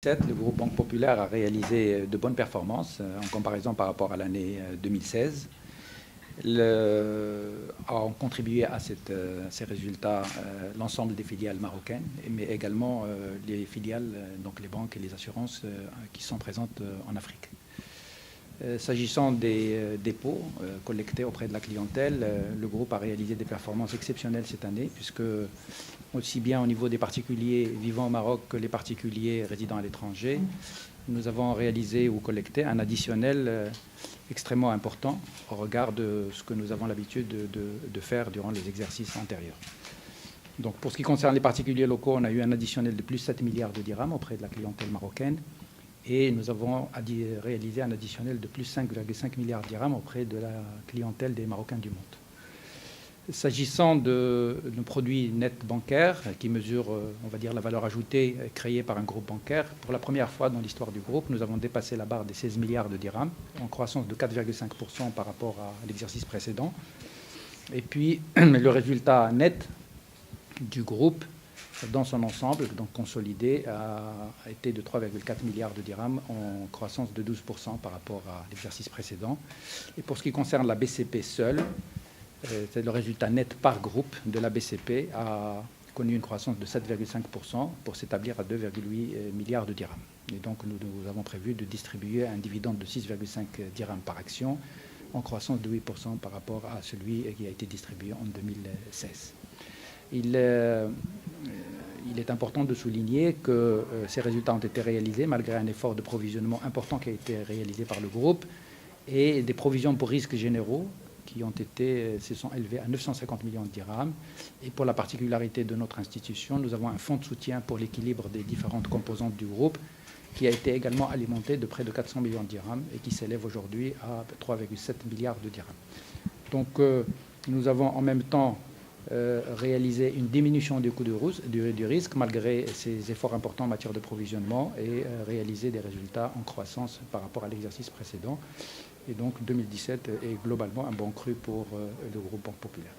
Le groupe Banque Populaire a réalisé de bonnes performances en comparaison par rapport à l'année 2016. A contribué à ces résultats l'ensemble des filiales marocaines, mais également les filiales, donc les banques et les assurances qui sont présentes en Afrique. S'agissant des dépôts collectés auprès de la clientèle, le groupe a réalisé des performances exceptionnelles cette année, puisque aussi bien au niveau des particuliers vivant au Maroc que les particuliers résidant à l'étranger, nous avons réalisé ou collecté un additionnel extrêmement important au regard de ce que nous avons l'habitude de faire durant les exercices antérieurs. Donc, pour ce qui concerne les particuliers locaux, on a eu un additionnel de plus 7 milliards de dirhams auprès de la clientèle marocaine et nous avons réalisé un additionnel de plus 5,5 milliards de dirhams auprès de la clientèle des Marocains du monde. S'agissant de nos produits nets bancaires qui mesurent, on va dire, la valeur ajoutée créée par un groupe bancaire, pour la première fois dans l'histoire du groupe, nous avons dépassé la barre des 16 milliards de dirhams, en croissance de 4,5% par rapport à l'exercice précédent. Et puis, le résultat net du groupe dans son ensemble, donc consolidé, a été de 3,4 milliards de dirhams en croissance de 12% par rapport à l'exercice précédent. Et pour ce qui concerne la BCP seule, c'est le résultat net par groupe de la BCP a connu une croissance de 7,5% pour s'établir à 2,8 milliards de dirhams. Et donc nous avons prévu de distribuer un dividende de 6,5 dirhams par action en croissance de 8% par rapport à celui qui a été distribué en 2016. Il est important de souligner que ces résultats ont été réalisés malgré un effort de provisionnement important qui a été réalisé par le groupe et des provisions pour risques généraux qui se sont élevés à 950 millions de dirhams. Et pour la particularité de notre institution, nous avons un fonds de soutien pour l'équilibre des différentes composantes du groupe qui a été également alimenté de près de 400 millions de dirhams et qui s'élève aujourd'hui à 3,7 milliards de dirhams. Donc nous avons en même temps réalisé une diminution du coût du risque malgré ces efforts importants en matière de provisionnement et réalisé des résultats en croissance par rapport à l'exercice précédent. Et donc 2017 est globalement un bon cru pour le groupe Banque Populaire.